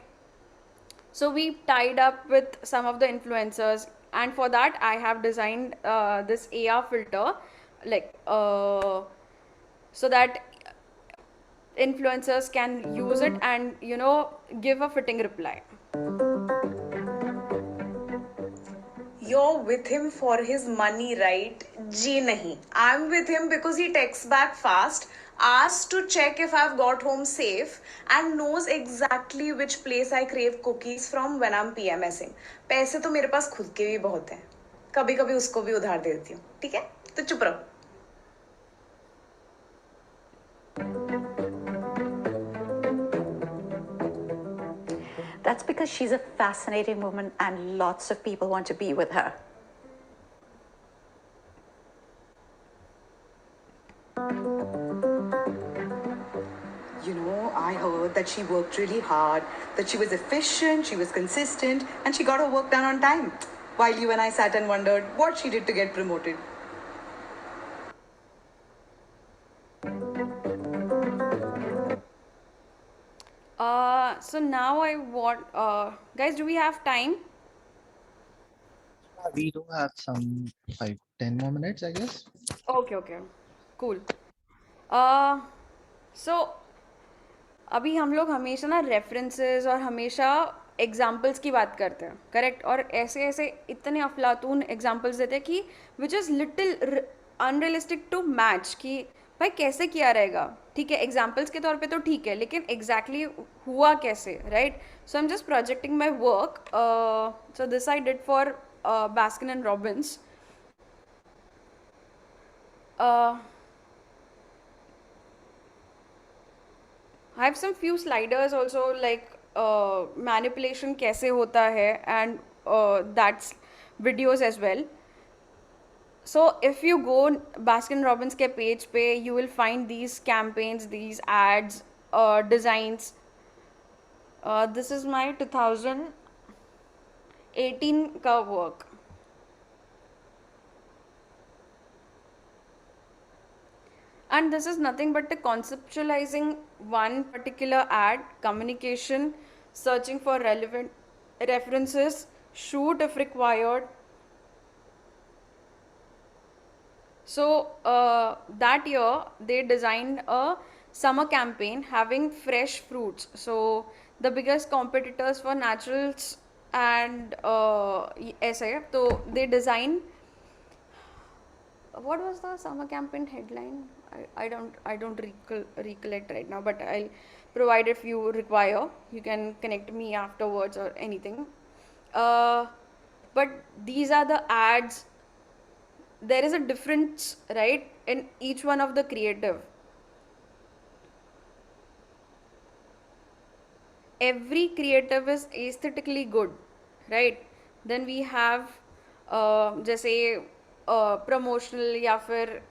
So we tied up with some of the influencers, and for that I have designed this AR filter, like so that influencers can use it and, you know, give a fitting reply. You're with him for his money, right? Ji nahi. I'm with him because he texts back fast, asks to check if I've got home safe, and knows exactly which place I crave cookies from when I'm PMSing. पैसे तो मेरे पास खुद के भी बहुत हैं. कभी कभी उसको भी उधार दे देती हूँ. ठीक है? तो चुप रहो. That's because she's a fascinating woman and lots of people want to be with her. You know, I heard that she worked really hard, that she was efficient, she was consistent, and she got her work done on time. While you and I sat and wondered what she did to get promoted. So now I want, guys, do we have time? We do have some 5-10 more minutes, I guess. Okay, cool. So अभी हम लोग हमेशा ना references और हमेशा examples की बात करते हैं, करेक्ट? और ऐसे ऐसे इतने अफलातून एग्जाम्पल्स देते हैं कि which is little unrealistic to match, कि भाई कैसे किया रहेगा. ठीक है, एग्जाम्पल्स के तौर पे तो ठीक है, लेकिन एग्जैक्टली हुआ कैसे, right? So I am just projecting my work. So this I did for Baskin and Robbins. I have some few sliders also, like manipulation कैसे होता है, and that's videos as well. So if you go Baskin Robbins के page पे, you will find these campaigns, these ads, designs This is my 2018 ka work. And this is nothing but the conceptualizing one particular ad, communication, searching for relevant references, shoot if required. So that year they designed a summer campaign having fresh fruits. So the biggest competitors for naturals and SA, so they designed, what was the summer campaign headline? I don't recollect right now, but I'll provide if you require. You can connect me afterwards or anything. But these are the ads. There is a difference, right, in each one of the creative. Every creative is aesthetically good, right? Then we have जैसे promotional या फिर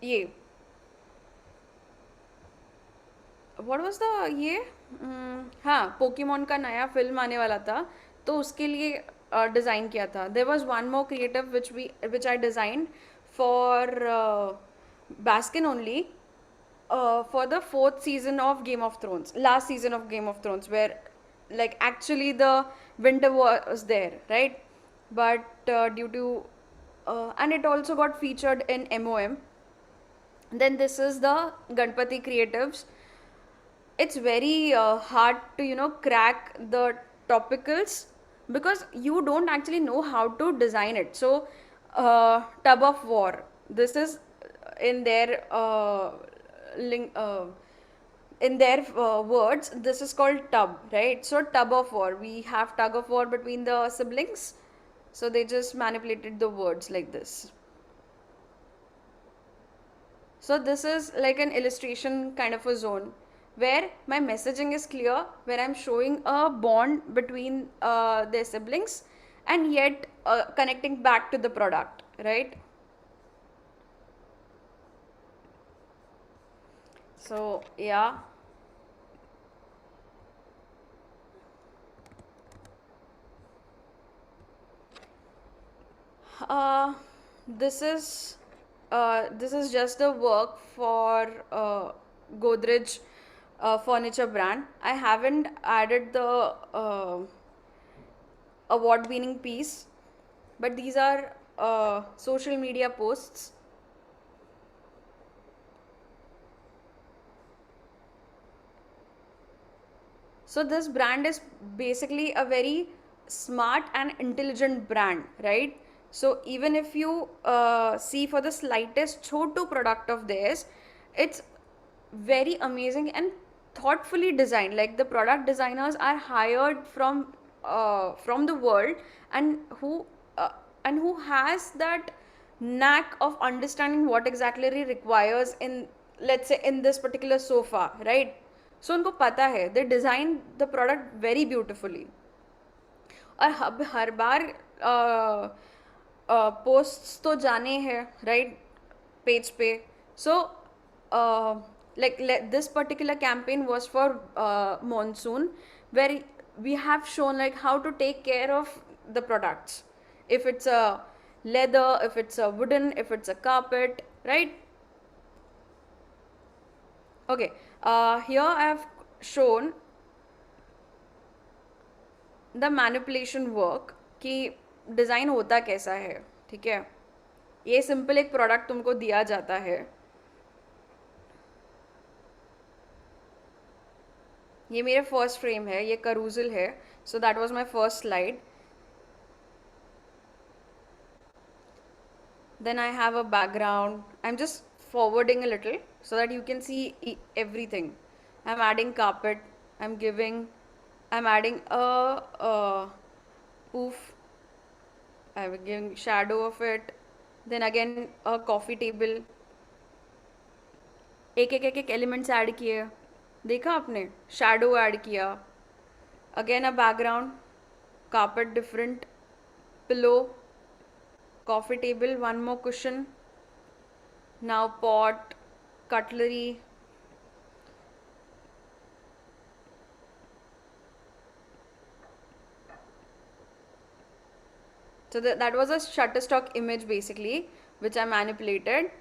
ये what was the ये हाँ, Pokemon का नया film आने वाला था, तो उसके लिए डिज़ाइन किया था. There was one more creative which I designed for Baskin only, for the 4th season of Game of Thrones, last season of Game of Thrones, where like actually the winter was there, right? But due to and it also got featured in MOM. Then this is the Ganpati creatives. It's very hard to crack the topicals because you don't actually know how to design it. So tub of war, this is in their words, this is called tub, right? So tub of war, we have tug of war between the siblings, so they just manipulated the words like this. So this is like an illustration kind of a zone where my messaging is clear, where I'm showing a bond between their siblings and yet connecting back to the product, right? So yeah. This is just the work for Godrej Furniture brand. I haven't added the award-winning piece, but these are social media posts. So this brand is basically a very smart and intelligent brand, right? So even if you see for the slightest chotu product of theirs, it's very amazing and thoughtfully designed. Like the product designers are hired from the world, and who has that knack of understanding what exactly requires in, let's say, in this particular sofa, right? So उनको पता है, they design the product very beautifully. और हर बार posts तो जाने हैं, right, page पे. सो like this particular campaign was for monsoon, where we have shown like how to take care of the products, if it's a leather, if it's a wooden, if it's a carpet, right? Okay, here I have shown the manipulation work कि design होता कैसा है. ठीक है, ये simple एक product तुमको दिया जाता है. ये मेरे फर्स्ट फ्रेम है, ये करूजल है. So that was my first slide. Then I have a background. I'm just forwarding a little so that you can see everything. I'm adding carpet. I'm adding a poof. I'm giving shadow of it. Then again a coffee table. एक elements add किए, देखा आपने, shadow add किया. Again a background, carpet different, pillow, coffee table, one more cushion, now pot, cutlery, So that was a Shutterstock image basically, which I manipulated.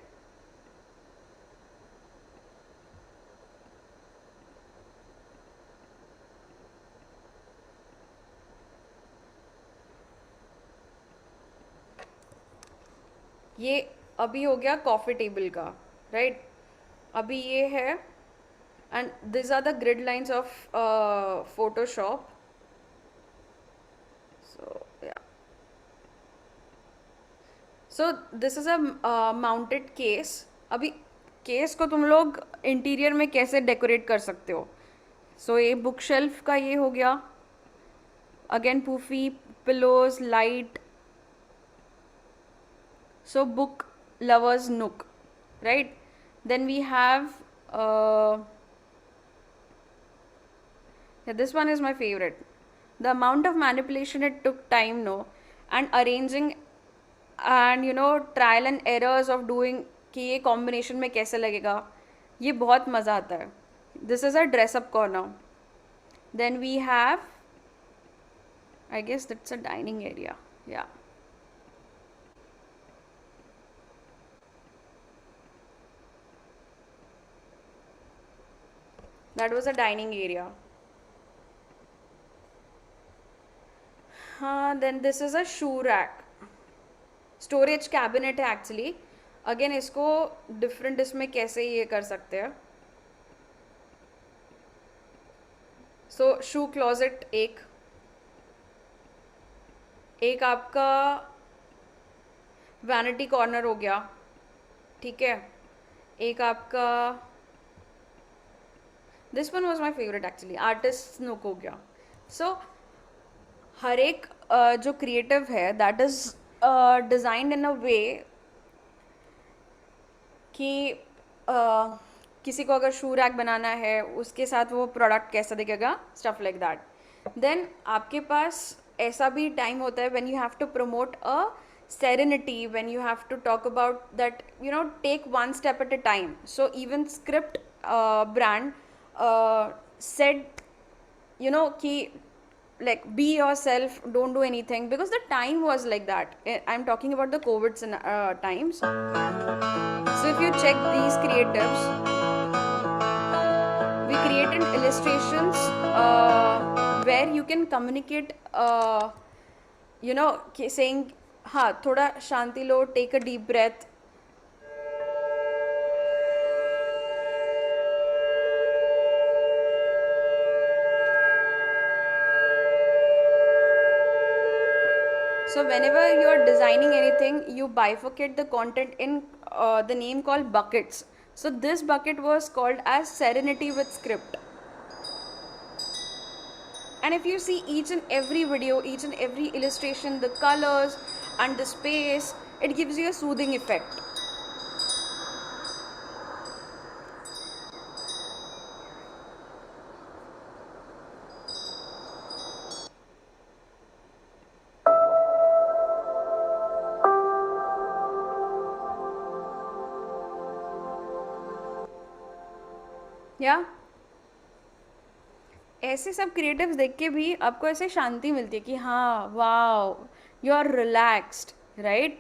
ये अभी हो गया coffee table का, राइट? अभी ये है, and these are the grid lines of Photoshop. So yeah, so this is a mounted case. अभी case को तुम लोग इंटीरियर में कैसे डेकोरेट कर सकते हो? सो ये बुक शेल्फ का ये हो गया, again poofy pillows, light. So book lovers nook, right? Then we have yeah, this one is my favorite. The amount of manipulation it took time, no, and arranging and trial and errors of doing कि ये combination में कैसे लगेगा, ये बहुत मज़ा आता है. This is a dress up corner. Then we have, I guess that's a dining area. Yeah. That was a dining area. Then this is a shoe rack. Storage cabinet है actually. Again इसको different इसमें कैसे ये कर सकते हैं. So shoe closet एक आपका vanity corner हो गया, ठीक है. एक आपका, this one was my favorite actually, artist nook हो गया. So हर एक जो creative है that is designed in a way कि किसी को अगर शू रैक बनाना है उसके साथ वो प्रोडक्ट कैसा दिखेगा, स्टफ लाइक दैट. देन आपके पास ऐसा भी टाइम होता है when you have to promote a serenity, when you have to talk about that, take one step at a time. So even script brand said, कि like be yourself, don't do anything, because the time was like that. I'm talking about the COVID times. So if you check these creatives, we created illustrations where you can communicate, saying हाँ थोड़ा शांति लो, take a deep breath. So whenever you are designing anything, you bifurcate the content in the name called buckets. So this bucket was called as Serenity with Script. And if you see each and every video, each and every illustration, the colors and the space, it gives you a soothing effect. या ऐसे सब creatives देख के भी आपको ऐसे शांति मिलती है कि हाँ wow, you are relaxed, right?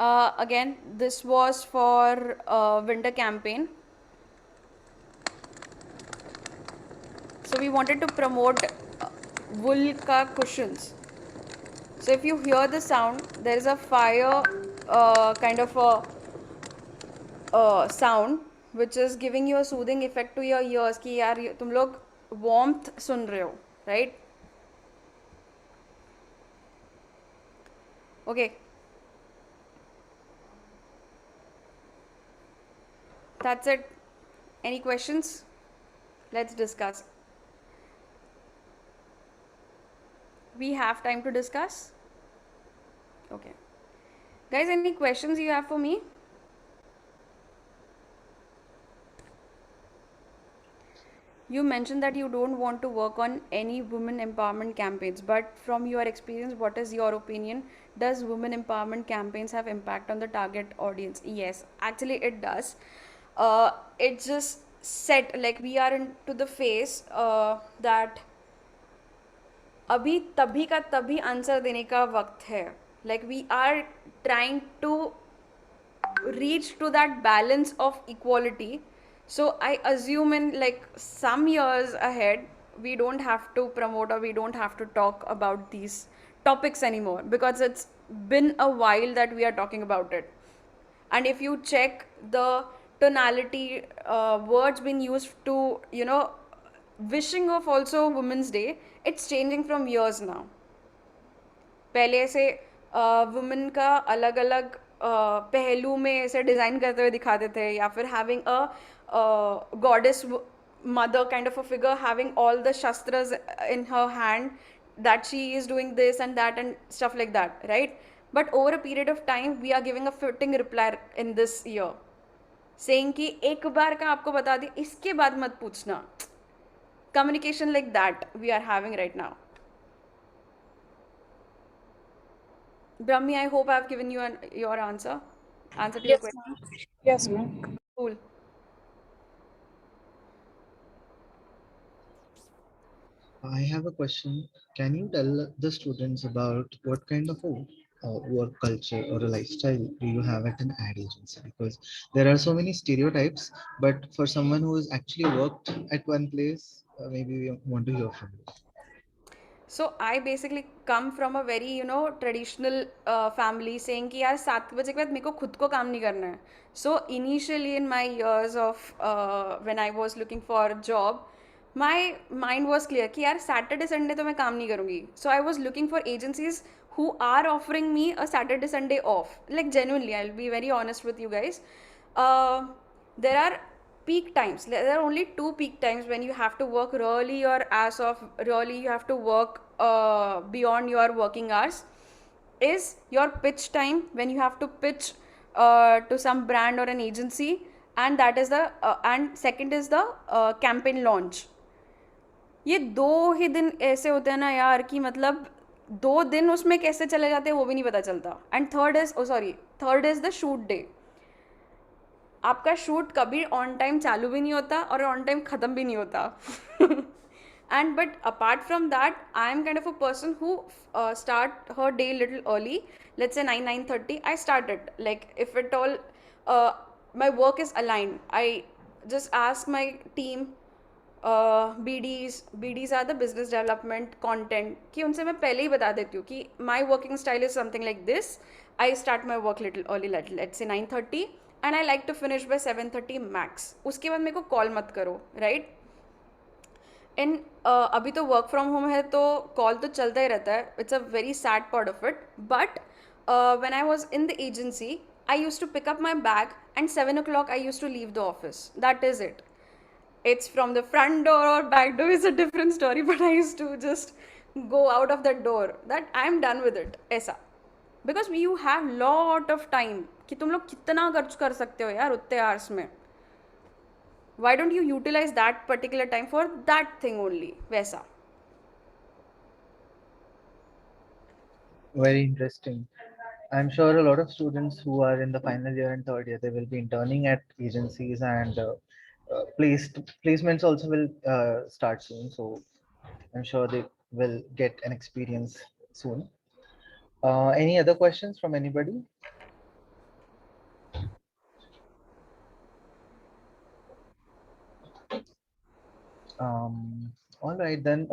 Again this was for winter campaign. So we wanted to promote wool ka cushions. So if you hear the sound, there is a fire kind of a sound which is giving you a soothing effect to your ears कि यार तुम लोग warmth सुन रहे हो, right? Okay. That's it. Any questions? Let's discuss. We have time to discuss? Okay. Guys, any questions you have for me? You mentioned that you don't want to work on any women empowerment campaigns, but from your experience, what is your opinion? Does women empowerment campaigns have impact on the target audience? Yes, actually it does. It's just set, like we are into the phase that अभी तभी का तभी answer देने का वक्त है. Like we are trying to reach to that balance of equality. So I assume in like some years ahead we don't have to promote or we don't have to talk about these topics anymore, because it's been a while that we are talking about it. And if you check the tonality, words being used to, you know, wishing of also Women's Day, it's changing from years now. पहले ऐसे women का अलग अलग पहलू में ऐसे design करते हुए दिखाते थे, या फिर having a goddess mother kind of a figure having all the shastras in her hand, that she is doing this and that and stuff like that, right? But over a period of time we are giving a fitting reply in this year saying कि एक बार का आपको बता दी, इसके बाद मत पूछना. Communication like that we are having right now. Brahmi, I hope I've given you your answer to your Yes, question. ma'am. Yes, ma'am. Cool. I have a question. Can you tell the students about what kind of a work culture or a lifestyle do you have at an ad agency? Because there are so many stereotypes, but for someone who has actually worked at one place, maybe we want to hear from you. So I basically come from a very, you know, traditional family saying कि यार 7 बजे के बाद मेरे को खुद को काम नहीं करना है. So initially in my years of when I was looking for a job, my mind was clear कि यार Saturday Sunday तो मैं काम नहीं करूँगी. So I was looking for agencies who are offering me a Saturday Sunday off. Like genuinely, I'll be very honest with you guys. There are peak times. There are only 2 peak times when you have to work really or as of really you have to work beyond your working hours. Is your pitch time, when you have to pitch to some brand or an agency, and that is the and second is the campaign launch. ये 2 ही दिन ऐसे होते हैं ना यार कि मतलब 2 दिन उसमें कैसे चले जाते हैं वो भी नहीं पता चलता. And third is the shoot day. आपका शूट कभी ऑन टाइम चालू भी नहीं होता और ऑन टाइम ख़त्म भी नहीं होता. And but apart from that, I am kind of a person who start her day little early. Let's say 9:30 I started. Like if at all my work is aligned, I just ask my team, BDs are the business development content, कि उनसे मैं पहले ही बता देती हूँ कि my working style is something like this. I start my work little early, let's say 9:30, and I like to finish by 7:30 max. उसके बाद मेरे को कॉल मत करो, right? इन अभी तो वर्क फ्रॉम होम है तो कॉल तो चलता ही रहता है. It's a very sad part of it. But when I was in the agency, I used to pick up my bag and 7 o'clock I used to leave the office. That is it. It's from the front door or back door is a different story, but I used to just go out of that door that I am done with it. ऐसा. Because you have lot of time कि तुम लोग कितना खर्च कर सकते हो यार उतने hours में. Why don't you utilize that particular time for that thing only? वैसा. Very interesting. I'm sure a lot of students who are in the final year and third year, they will be interning at agencies, and placements also will start soon. So I'm sure they will get an experience soon. Any other questions from anybody? All right, then.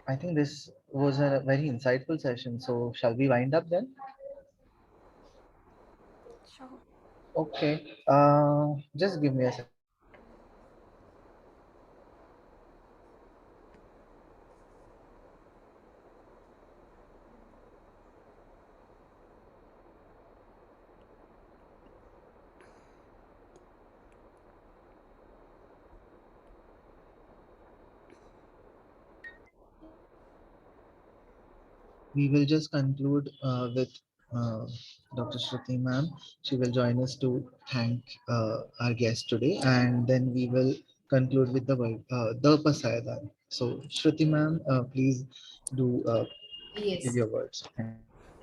I think this was a very insightful session. So shall we wind up then? Sure. Okay. Just give me a second. We will just conclude with Dr. Shruti ma'am. She will join us to thank our guest today, and then we will conclude with the Pasayadan. So Shruti ma'am, please do give Yes. your words.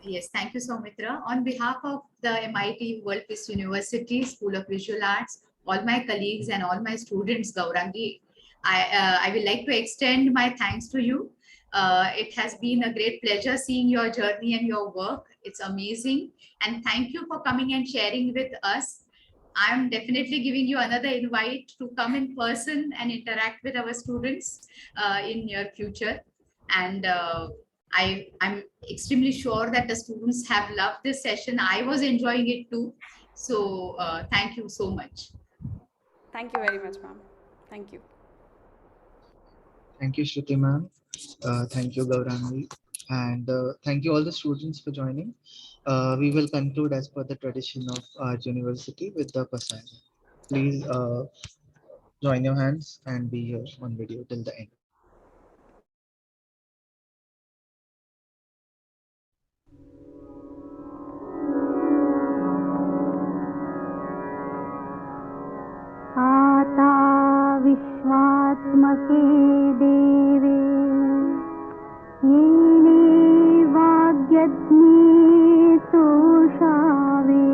Yes, thank you, Soumitra. On behalf of the MIT World Peace University School of Visual Arts, all my colleagues and all my students, Gaurangi, I will like to extend my thanks to you It has been a great pleasure seeing your journey and your work. It's amazing. And thank you for coming and sharing with us. I'm definitely giving you another invite to come in person and interact with our students in your future. And I'm extremely sure that the students have loved this session. I was enjoying it too. So thank you so much. Thank you very much, ma'am. Thank you. Thank you, Shruti ma'am. Thank you, Gaurangi. And thank you all the students for joining. We will conclude as per the tradition of our university with the Pasai. Please join your hands and be here on video till the end. आता विश्वात्मके देवे येने वाग्यज्ञे सोषावे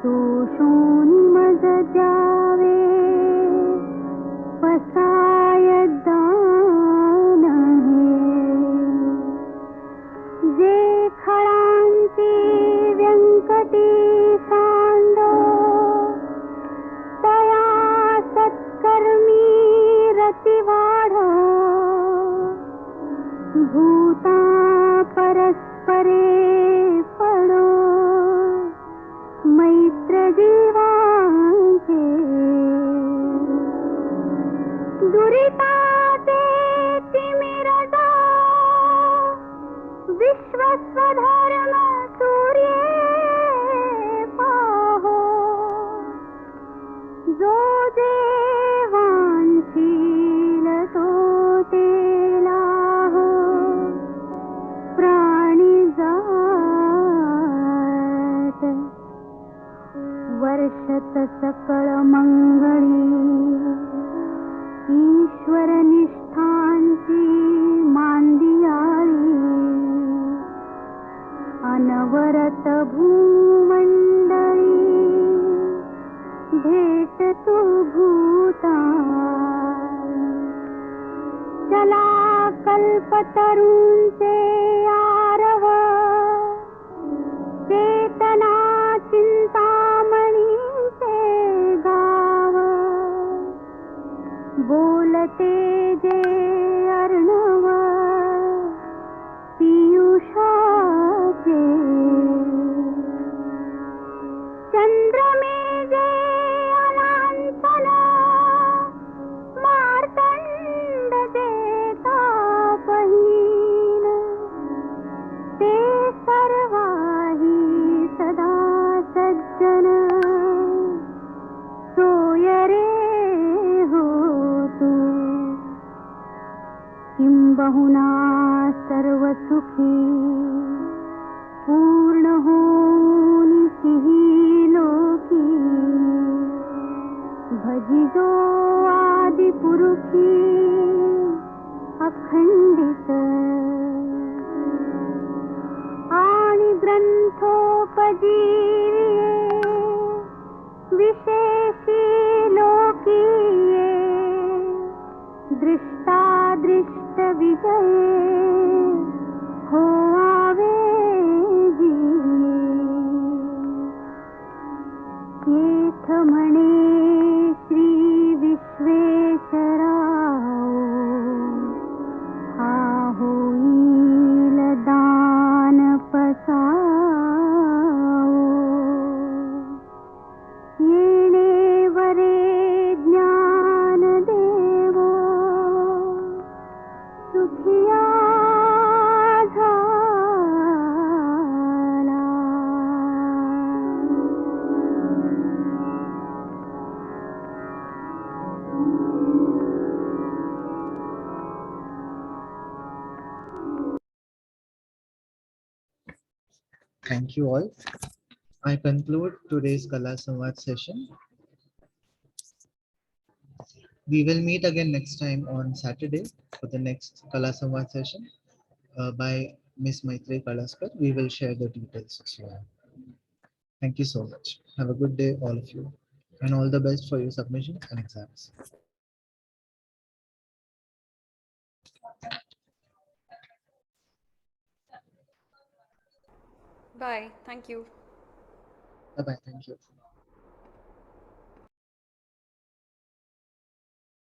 सोषोनिमज जावे पसाय दान जे खळांची व्यंकटी सांडो तया सत्कर्मी रतिवाढ भूता परस्परे पडो मैत्र जीवांचे दुरिताचे तिमिरदा विश्वस्वधर्म सूर्ये पाहो जो देवांशील तो तेलाहो प्राणी जात वर्षत सकळ मंगळी ईश्वर निष्ठांची मांदियाळी अनवरत भूमंडळी भेट तू भूता चला कल्पतरूंचे आरव चेतना चिंतामणीचे गाव बोलते जे अर्णव पियुषाचे चंद्रमे जे अलांतन मार्तंड जे तापहीन ते सर्वाही सदा सज्जन सोय रे हो तू किंबहुना सर्व सुखी पूर्ण होनी सिही लोकी भजिजो आदि पुरुषी अखंडित आणि ग्रंथोपजीविये विशेषी लोकीये दृष्टादृष्ट विजये हो आवे जी येथ म्हणे श्री विश्वेश्वराव हा होईल दान पसाव येणे वरे ज्ञान देवो सुखिया झाला Thank you all. I conclude today's Kala Samvad session. We will meet again next time on Saturday for the next Kala Samvad session by Miss Maitri Kalaskar. We will share the details as well. Thank you so much. Have a good day, all of you, and all the best for your submissions and exams. Bye. Thank you. Bye bye. Thank you.